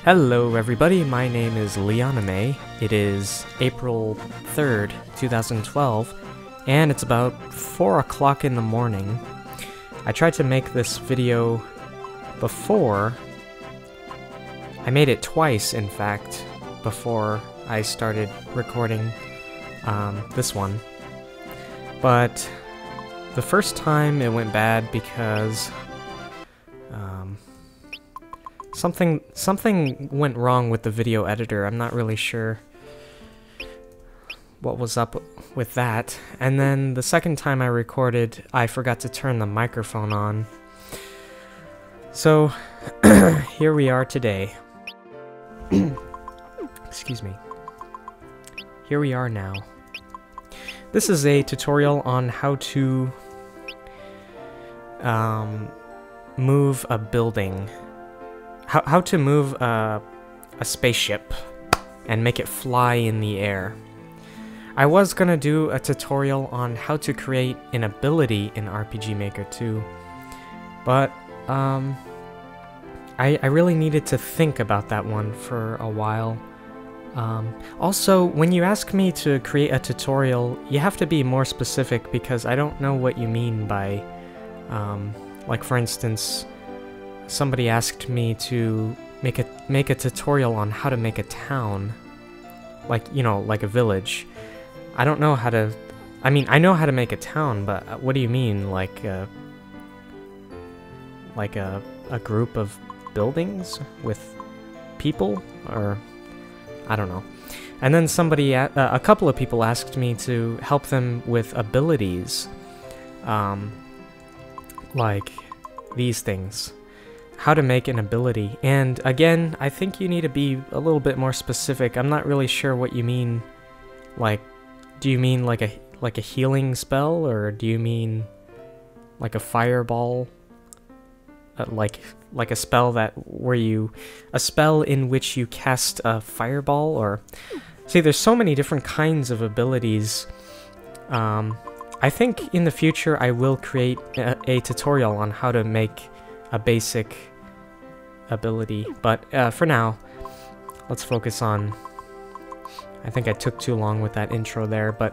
Hello everybody, my name is Leoname. It is April 3rd, 2012, and it's about 4 o'clock in the morning. I tried to make this video before. I made it twice, in fact, before I started recording this one. But the first time it went bad because something went wrong with the video editor. I'm not really sure what was up with that. And then the second time I recorded, I forgot to turn the microphone on. So here we are today. Excuse me. Here we are now. This is a tutorial on how to move a building. How to move a spaceship and make it fly in the air. I was gonna do a tutorial on how to create an ability in RPG Maker 2, but I really needed to think about that one for a while. Also, when you ask me to create a tutorial, you have to be more specific because I don't know what you mean by, like for instance, somebody asked me to make a tutorial on how to make a town, like, you know, like a village. I don't know how to, I mean, I know how to make a town, but what do you mean, like a group of buildings with people, or I don't know. And then somebody, a couple of people asked me to help them with abilities, like these things. How to make an ability. And again, I think you need to be a little bit more specific. I'm not really sure what you mean. Like, do you mean like a healing spell, or do you mean like a fireball? Like a spell a spell in which you cast a fireball, or see, there's so many different kinds of abilities. I think in the future I will create a tutorial on how to make a basic ability, but for now, let's focus on... I think I took too long with that intro there, but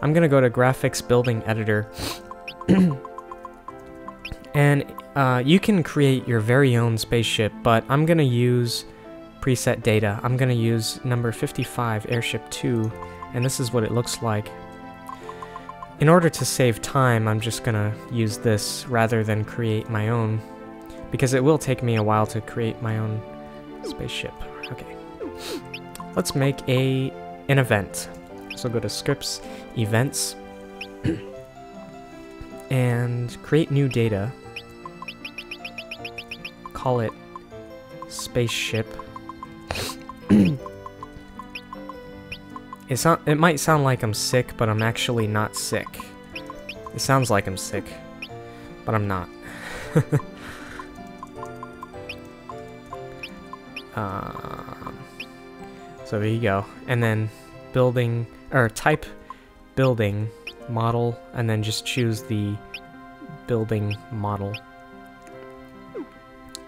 I'm gonna go to Graphics Building Editor, and you can create your very own spaceship, but I'm gonna use preset data. I'm gonna use number 55, Airship 2, and this is what it looks like. In order to save time, I'm just gonna use this rather than create my own, because it will take me a while to create my own spaceship. Okay. Let's make an event. So go to Scripts, Events, and create new data. Call it Spaceship. It might sound like I'm sick, but I'm actually not sick. It sounds like I'm sick, but I'm not. So there you go, and then building, or type building model, and then just choose the building model.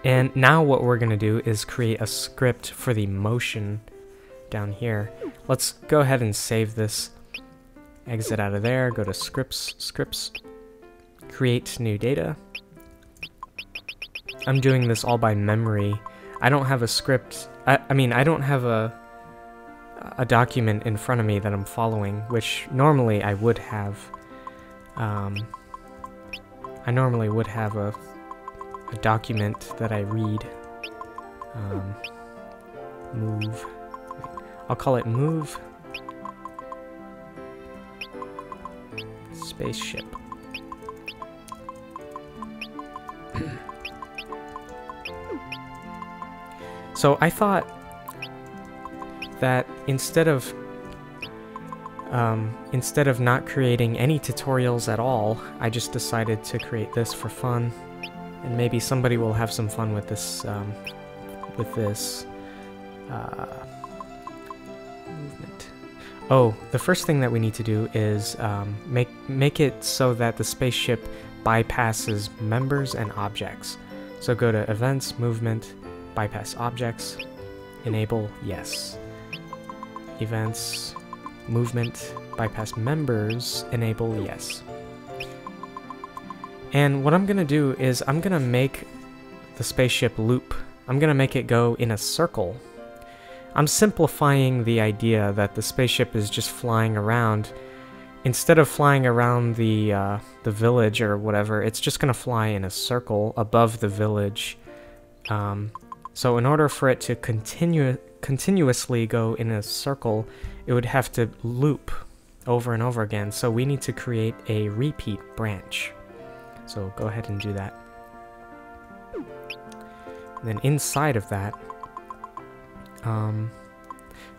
And now what we're gonna do is create a script for the motion down here. Let's go ahead and save this. Exit out of there, go to Scripts, create new data. I'm doing this all by memory. I don't have a script. I mean, I don't have a document in front of me that I'm following, which normally I would have. I normally would have a document that I read. Move. I'll call it Move Spaceship. So I thought that instead of not creating any tutorials at all, I just decided to create this for fun, and maybe somebody will have some fun with this movement. Oh, the first thing that we need to do is make it so that the spaceship bypasses members and objects. So go to Events, Movement, Bypass Objects, enable, yes. Events, movement, bypass members, enable, yes. And what I'm gonna do is I'm gonna make the spaceship loop. I'm gonna make it go in a circle. I'm simplifying the idea that the spaceship is just flying around. Instead of flying around the village or whatever, it's just gonna fly in a circle above the village. So in order for it to continuously go in a circle, it would have to loop over and over again. So we need to create a repeat branch. So go ahead and do that. And then inside of that,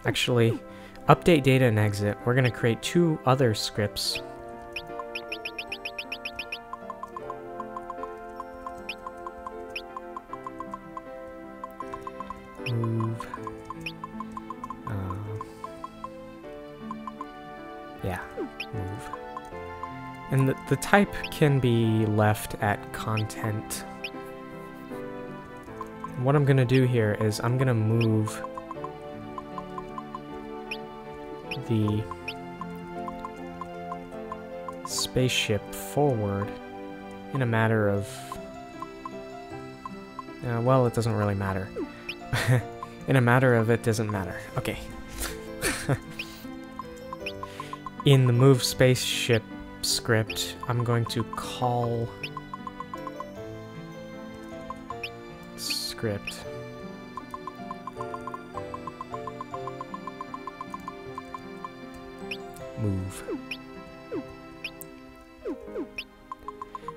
actually, update data and exit. We're going to create two other scripts. Move. Yeah, move. And the type can be left at content. What I'm going to do here is I'm going to move the spaceship forward in a matter of... well, it doesn't really matter. In a matter of it doesn't matter. Okay. In the move spaceship script, I'm going to call script move.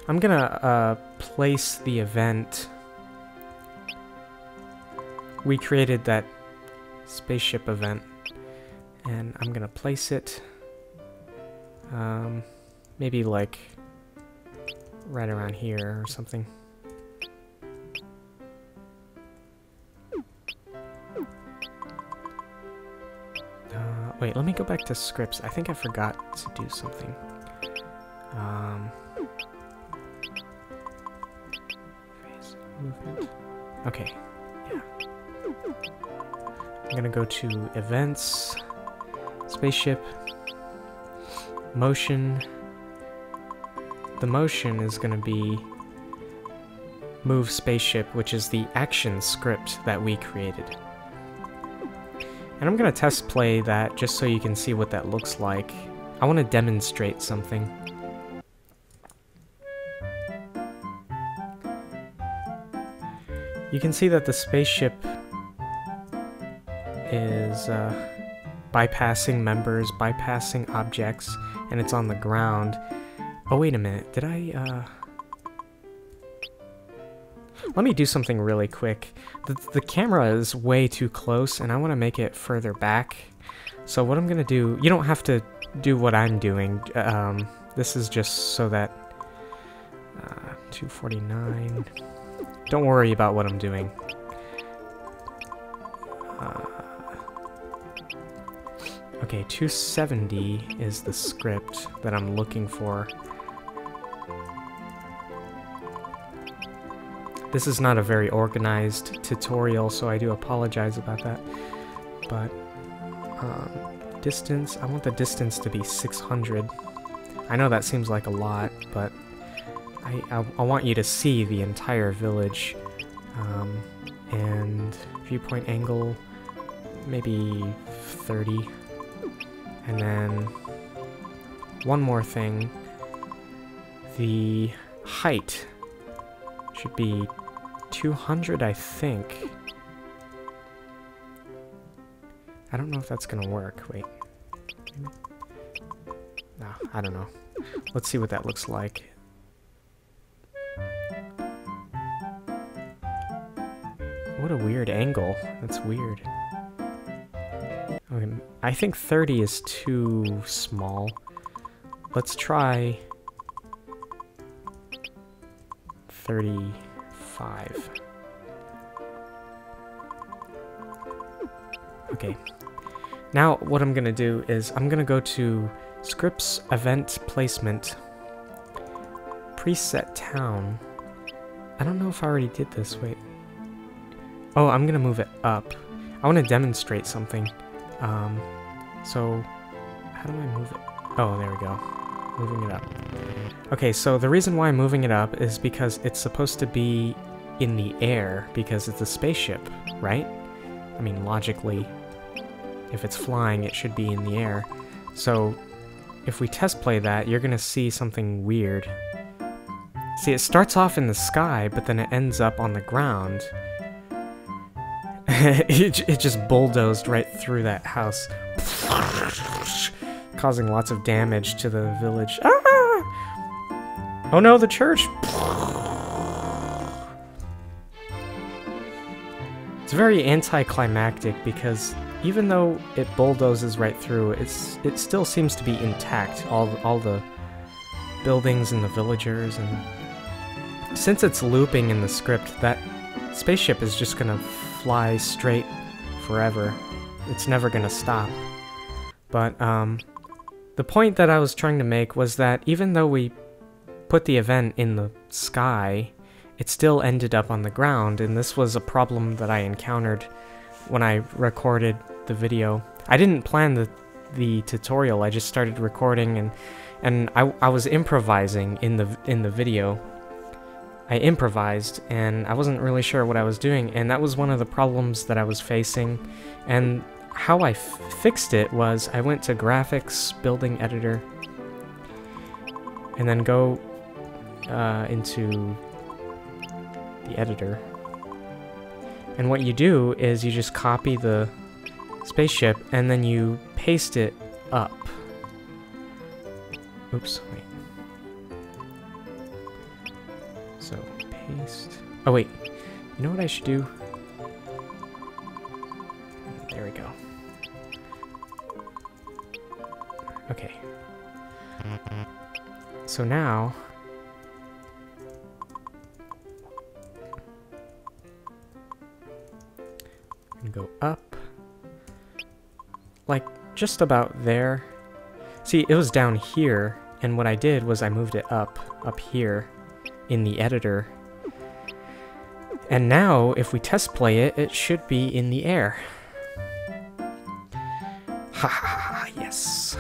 I'm gonna place the event. We created that spaceship event, and I'm gonna place it maybe like right around here or something. Wait, let me go back to scripts. I think I forgot to do something. Phase movement. Okay, yeah. I'm gonna go to events, spaceship, motion. The motion is gonna be move spaceship, which is the action script that we created. And I'm gonna test play that just so you can see what that looks like. I want to demonstrate something. You can see that the spaceship is bypassing members, bypassing objects, and it's on the ground. Oh, wait a minute. Did I, Let me do something really quick. The camera is way too close, and I want to make it further back. So what I'm going to do... You don't have to do what I'm doing. This is just so that... 249... Don't worry about what I'm doing. Okay, 270 is the script that I'm looking for. This is not a very organized tutorial, so I do apologize about that. But, distance, I want the distance to be 600. I know that seems like a lot, but I want you to see the entire village. And viewpoint angle, maybe 30. And then, one more thing. The height should be 200, I think. I don't know if that's gonna work. Wait. No, I don't know. Let's see what that looks like. What a weird angle. That's weird. Okay, I think 30 is too small. Let's try 35. Okay. Now what I'm gonna do is I'm gonna go to Scripts Event Placement, Preset Town. I don't know if I already did this. Wait. Oh, I'm gonna move it up. I want to demonstrate something. So how do I move it? Oh, there we go. Moving it up. Okay, so the reason why I'm moving it up is because it's supposed to be in the air because it's a spaceship, right? I mean, logically, if it's flying, it should be in the air. So if we test play that, you're gonna see something weird. See, it starts off in the sky, but then it ends up on the ground. It just bulldozed right through that house, causing lots of damage to the village. Ah! Oh no, the church! It's very anticlimactic because even though it bulldozes right through, it still seems to be intact. All the buildings and the villagers, and since it's looping in the script, that spaceship is just gonna fly straight forever. It's never gonna stop. But the point that I was trying to make was that even though we put the event in the sky, it still ended up on the ground, and this was a problem that I encountered when I recorded the video. I didn't plan the tutorial, I just started recording, and I was improvising in the video. I improvised, and I wasn't really sure what I was doing, and that was one of the problems that I was facing. And how I fixed it was I went to Graphics, Building Editor, and then go into the editor. And what you do is you just copy the spaceship, and then you paste it up. Oops, wait. So, paste. Oh, wait. You know what I should do? There we go. Okay. So now... and go up, like just about there. See, it was down here, and what I did was I moved it up here in the editor. And now, if we test play it, it should be in the air. Ha ha ha, yes.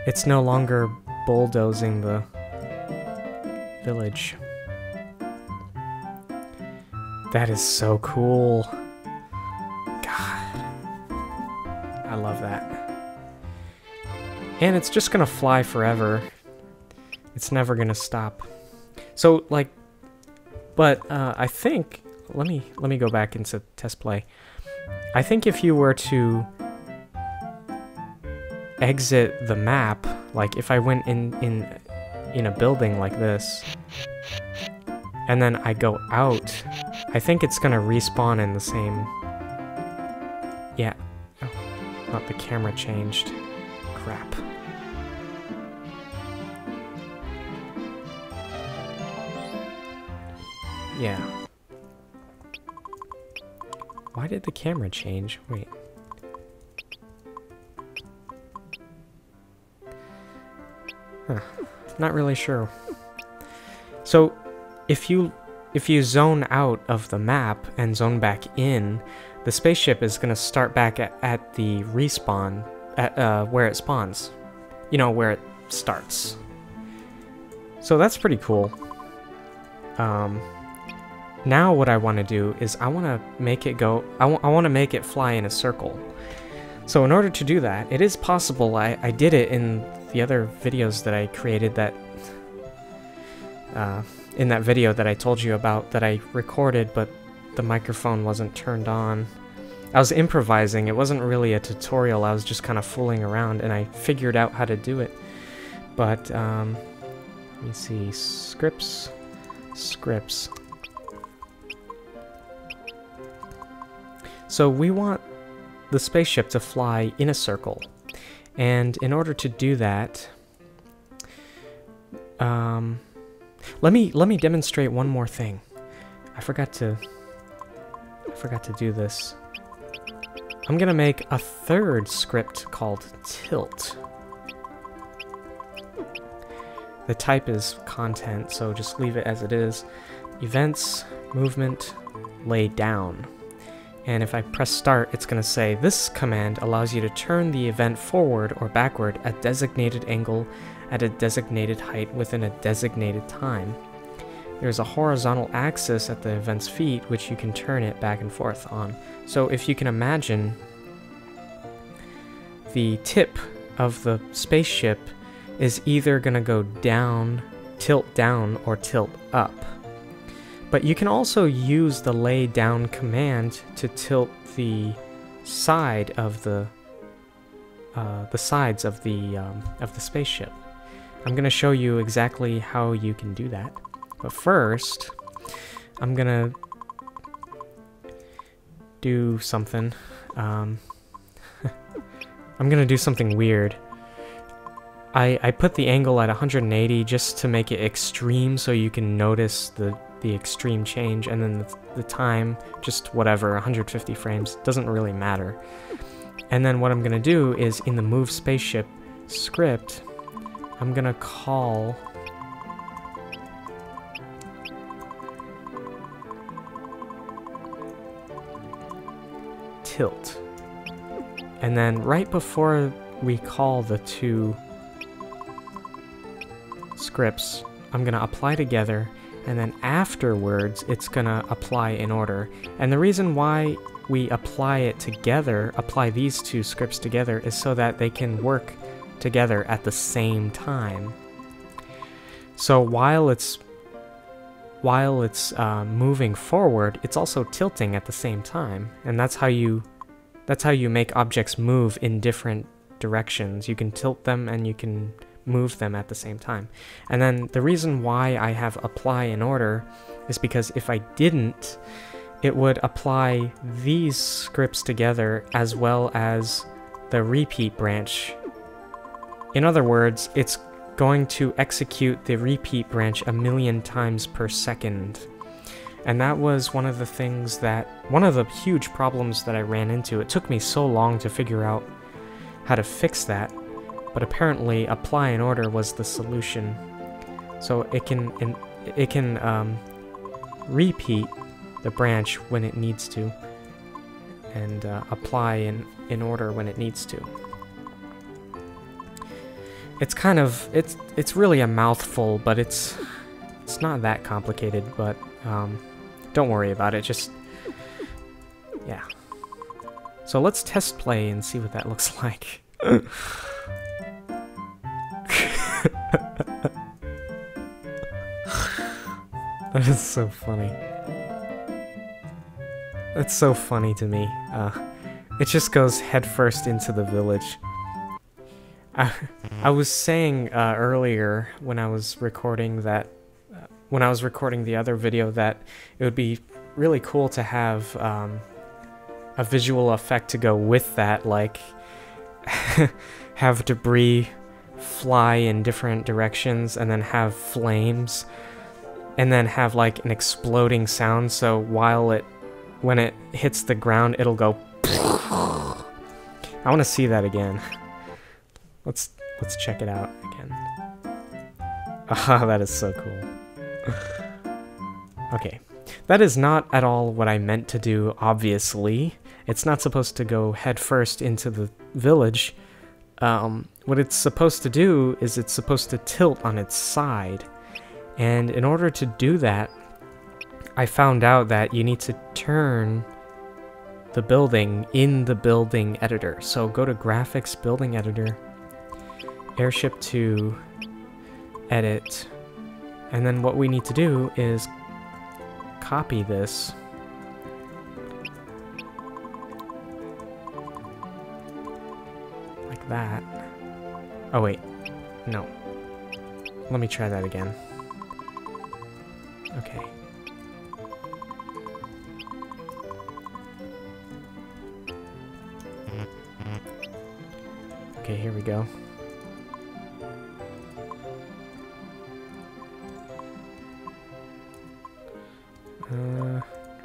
It's no longer bulldozing the village. That is so cool. I love that. And it's just gonna fly forever. It's never gonna stop. So, like, but I think, let me go back into test play. I think if you were to exit the map, like if I went in a building like this, and then I go out, I think it's gonna respawn in the same. Yeah. Not the camera changed. Crap. Yeah. Why did the camera change? Wait. Huh. Not really sure. So, if you zone out of the map and zone back in, the spaceship is going to start back at the respawn, at where it spawns. You know, where it starts. So that's pretty cool. Now what I want to do is I want to make it go, I want to make it fly in a circle. So in order to do that, it is possible, I did it in the other videos that I created that, in that video that I told you about that I recorded, but the microphone wasn't turned on. I was improvising, it wasn't really a tutorial, I was just kind of fooling around, and I figured out how to do it. But, let me see, scripts. So we want the spaceship to fly in a circle, and in order to do that, let me demonstrate one more thing. I forgot to do this. I'm gonna make a third script called tilt. The type is content, so just leave it as it is. Events, movement, lay down. And if I press start, it's going to say, this command allows you to turn the event forward or backward at designated angle at a designated height within a designated time. There's a horizontal axis at the event's feet, which you can turn it back and forth on. So if you can imagine, the tip of the spaceship is either going to go down, tilt down, or tilt up. But you can also use the lay down command to tilt the side of the sides of the spaceship. I'm going to show you exactly how you can do that. But first, I'm gonna do something. I'm gonna do something weird. I put the angle at 180 just to make it extreme, so you can notice the extreme change, and then the time, just whatever, 150 frames, doesn't really matter. And then what I'm gonna do is, in the move spaceship script, I'm gonna call tilt. And then right before we call the two scripts, I'm gonna apply together, and then afterwards it's gonna apply in order. And the reason why we apply it together, apply these two scripts together, is so that they can work together at the same time. So while it's moving forward, it's also tilting at the same time, and that's how you make objects move in different directions. You can tilt them and you can move them at the same time. And then the reason why I have apply in order is because if I didn't, it would apply these scripts together as well as the repeat branch. In other words, it's going to execute the repeat branch 1,000,000 times per second. And that was one of the huge problems that I ran into. It took me so long to figure out how to fix that, but apparently apply in order was the solution. So it can repeat the branch when it needs to, and apply in order when it needs to. It's kind of, it's really a mouthful, but it's not that complicated, but don't worry about it, just, yeah. So let's test play and see what that looks like. That is so funny. That's so funny to me. It just goes headfirst into the village. I was saying earlier when I was recording that, when I was recording the other video, that it would be really cool to have a visual effect to go with that, like have debris fly in different directions and then have flames and then have like an exploding sound, so when it hits the ground it'll go. I want to see that again. Let's check it out again. Ah, that is so cool. Okay, that is not at all what I meant to do, obviously. It's not supposed to go headfirst into the village. What it's supposed to do is it's supposed to tilt on its side. And in order to do that, I found out that you need to turn the building in the building editor. So go to Graphics, Building Editor, Airship 2, Edit, and then what we need to do is copy this like that. Oh wait, no. Let me try that again. Okay. Okay, here we go.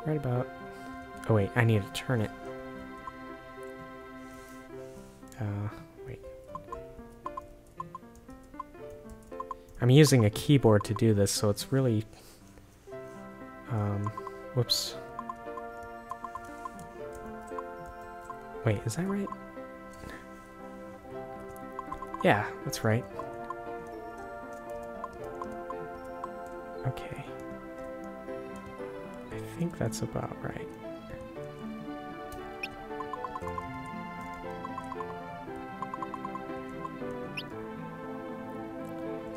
Right about... Oh wait, I need to turn it. Wait. I'm using a keyboard to do this, so it's really... whoops. Wait, is that right? Yeah, that's right. Okay. I think that's about right.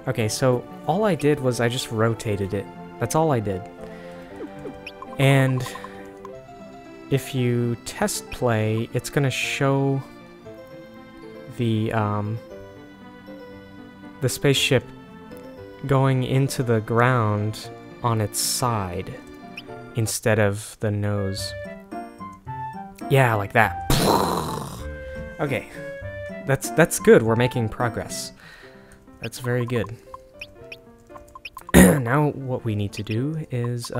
Okay, so all I did was I just rotated it. That's all I did. And if you test play, it's gonna show the spaceship going into the ground on its side instead of the nose. Yeah, like that. Okay, that's good. We're making progress. That's very good. Now what we need to do is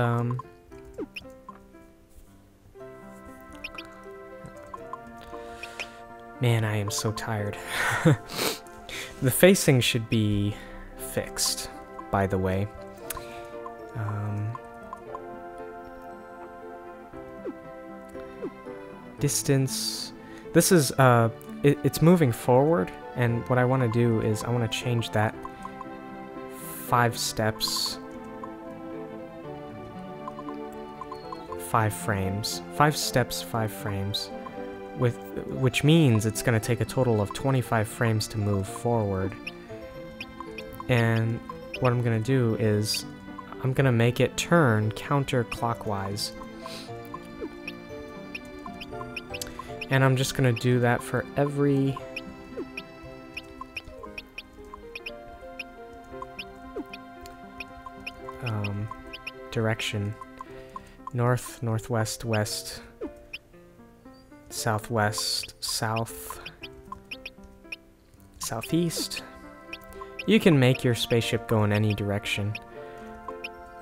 man, I am so tired. The facing should be fixed, by the way. Distance. This is it's moving forward, and what I want to do is I want to change that 5 steps, 5 frames. 5 steps, 5 frames. Which means it's going to take a total of 25 frames to move forward. And what I'm going to do is I'm going to make it turn counterclockwise. And I'm just going to do that for every direction. North, northwest, west, southwest, south, southeast. You can make your spaceship go in any direction.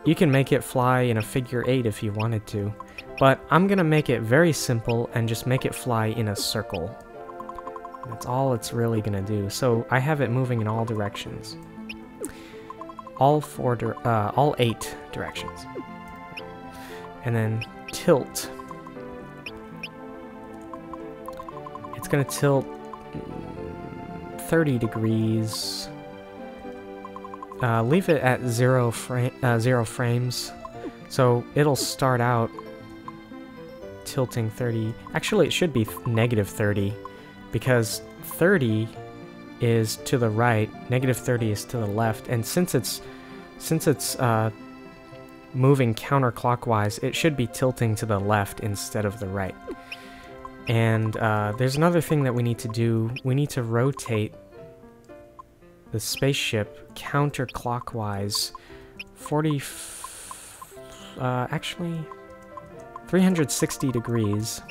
You can make it fly in a figure 8 if you wanted to, but I'm gonna make it very simple and just make it fly in a circle. That's all it's really gonna do. So I have it moving in all directions. All 8 directions. And then tilt. It's gonna tilt 30 degrees. Leave it at 0 frames. So it'll start out tilting 30. Actually, it should be negative 30, because 30 is to the right, negative 30 is to the left, and since it's moving counterclockwise, it should be tilting to the left instead of the right. And there's another thing that we need to do. We need to rotate the spaceship counterclockwise 360 degrees.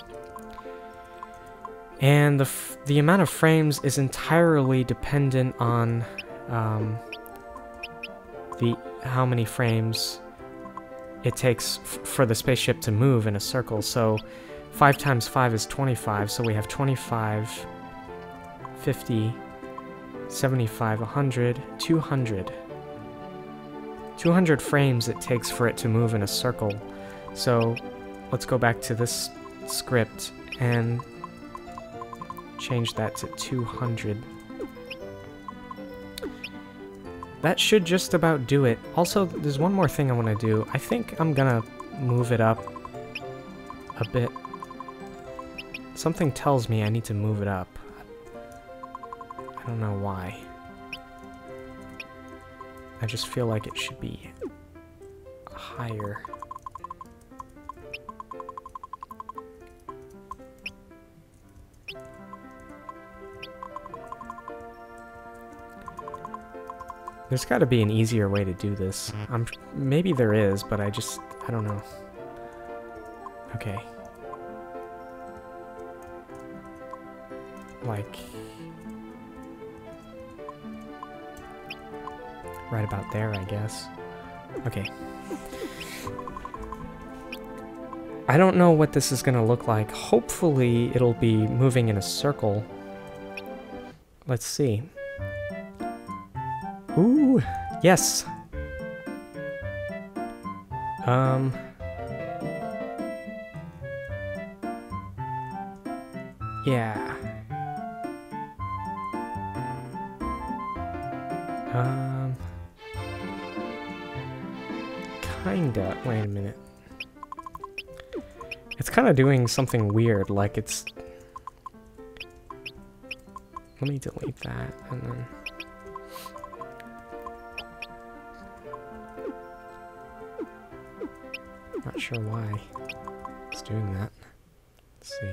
And the amount of frames is entirely dependent on how many frames it takes for the spaceship to move in a circle. So 5 times 5 is 25, so we have 25, 50, 75, 100, 200. 200 frames it takes for it to move in a circle. So let's go back to this script and change that to 200. That should just about do it. Also, there's one more thing I want to do. I think I'm gonna move it up a bit. Something tells me I need to move it up. I don't know why. I just feel like it should be higher. There's got to be an easier way to do this. Maybe there is, but I don't know. Okay. Like right about there, I guess. Okay. I don't know what this is gonna look like. Hopefully it'll be moving in a circle. Let's see. Ooh, yes. Yeah. Kinda. Wait a minute. It's kind of doing something weird, like it's... Let me delete that, and then... Not sure why it's doing that. Let's see.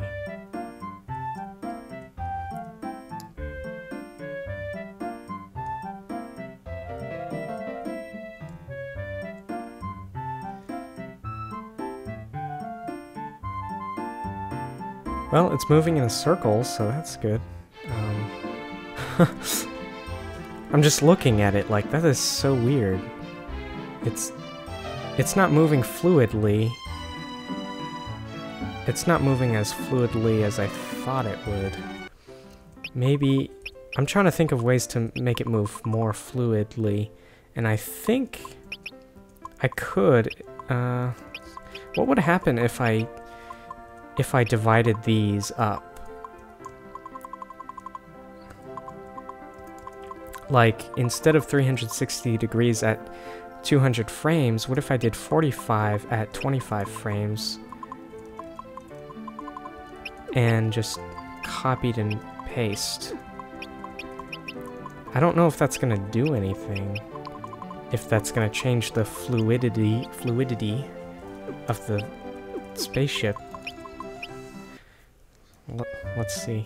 Well, it's moving in a circle, so that's good. I'm just looking at it like, that is so weird. It's not moving fluidly. It's not moving as fluidly as I thought it would. Maybe... I'm trying to think of ways to make it move more fluidly, and I think I could... what would happen if I divided these up? Like, instead of 360 degrees at 200 frames, what if I did 45 at 25 frames? And just copied and paste. I don't know if that's gonna do anything. If that's gonna change the fluidity of the spaceship. Let's see.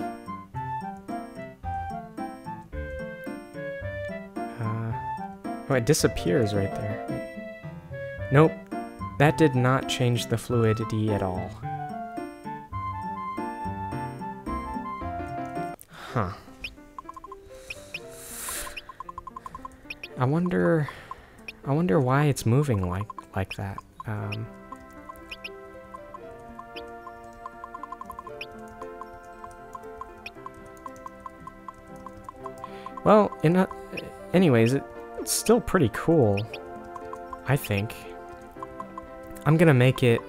Oh, it disappears right there. Nope. That did not change the fluidity at all. Huh. I wonder why it's moving like that. Well, anyways, it's still pretty cool, I think. I'm gonna make it,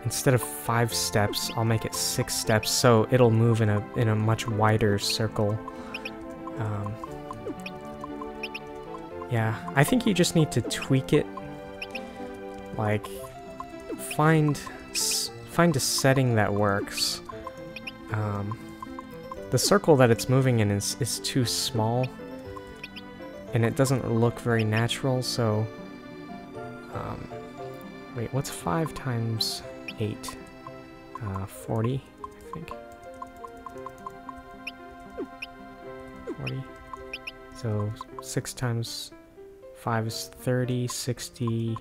instead of 5 steps, I'll make it 6 steps, so it'll move in a much wider circle. Yeah, I think you just need to tweak it, like, find a setting that works. The circle that it's moving in is too small, and it doesn't look very natural, so... wait, what's 5 times 8? 40, I think. 40. So 6 times 5 is 30, 60,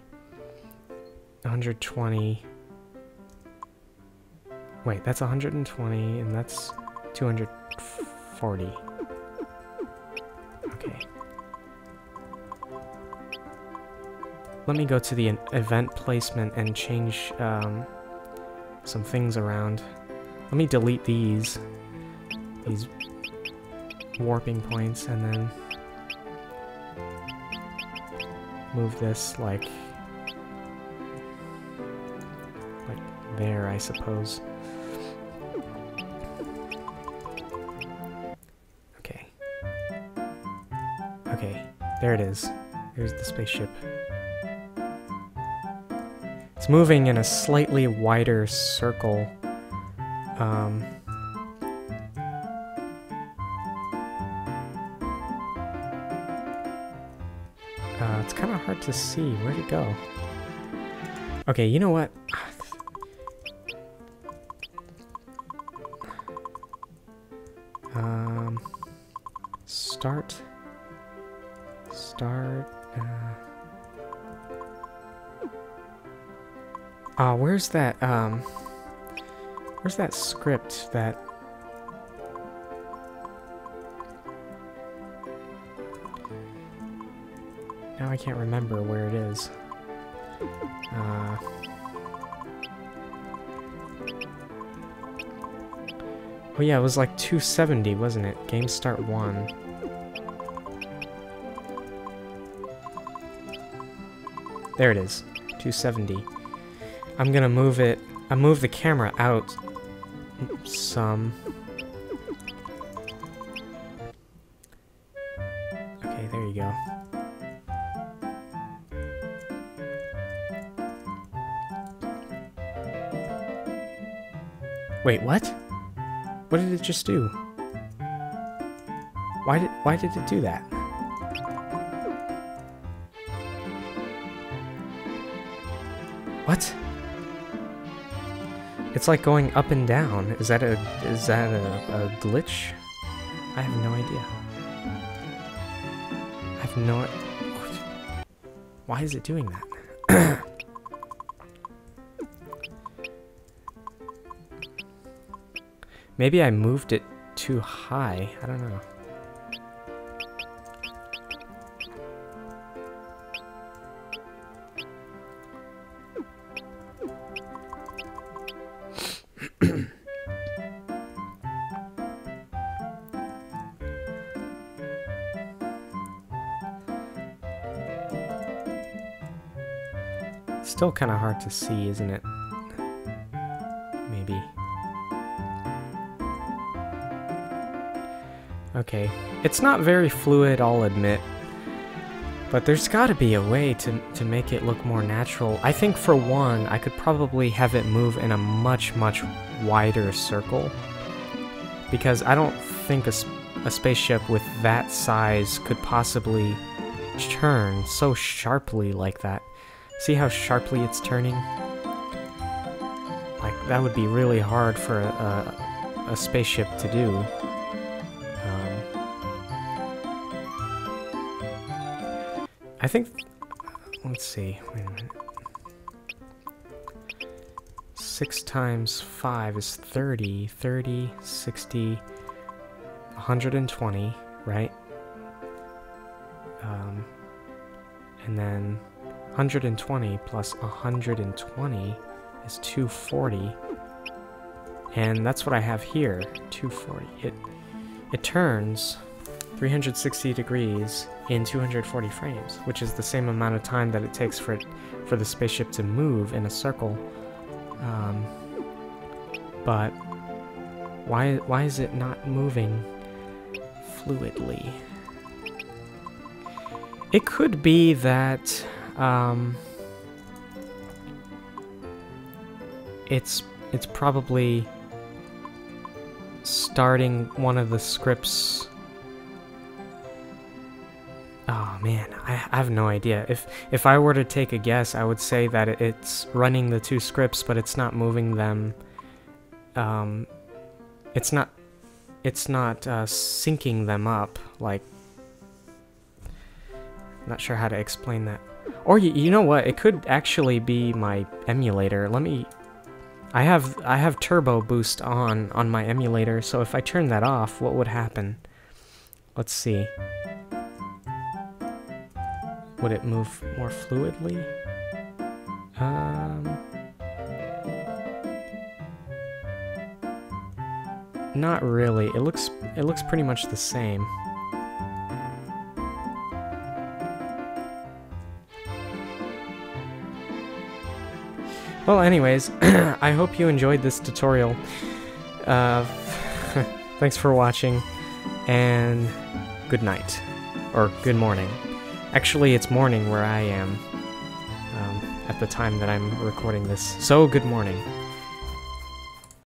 120. Wait, that's 120, and that's 240. Okay. Let me go to the event placement and change some things around. Let me delete these warping points, and then move this like there, I suppose. Okay, there it is. Here's the spaceship. It's moving in a slightly wider circle. It's kind of hard to see. Where'd it go? Okay, you know what? Where's that script that... Now I can't remember where it is. Oh yeah, it was like 270, wasn't it? Game start 1. There it is, 270. I'm gonna move it I move the camera out some. Okay, there you go. Wait, what? What did it just do? Why did it do that? What? It's like going up and down. Is that a glitch? I have no idea. I have no. Why is it doing that? Maybe I moved it too high. I don't know. Still kind of hard to see, isn't it? Maybe. Okay. It's not very fluid, I'll admit. But there's got to be a way to make it look more natural. I think for one, I could probably have it move in a much, much wider circle. Because I don't think a spaceship with that size could possibly turn so sharply like that. See how sharply it's turning? Like, that would be really hard for a spaceship to do. I think... Let's see. Wait a minute. 6 times 5 is 30. 30, 60, 120, right? And then 120 plus 120 is 240. And that's what I have here, 240. It turns 360 degrees in 240 frames, which is the same amount of time that it takes for the spaceship to move in a circle. But why is it not moving fluidly? It could be that it's probably starting one of the scripts. Oh man, I have no idea. If I were to take a guess, I would say that it's running the 2 scripts, but it's not moving them. It's not syncing them up. Like, not sure how to explain that. Or you know what? It could actually be my emulator. Let me. I have turbo boost on my emulator, so if I turn that off, what would happen? Let's see. Would it move more fluidly? Not really. It looks pretty much the same. Well, anyways, I hope you enjoyed this tutorial. Thanks for watching, and good night, or good morning. Actually, it's morning where I am, at the time that I'm recording this, so good morning.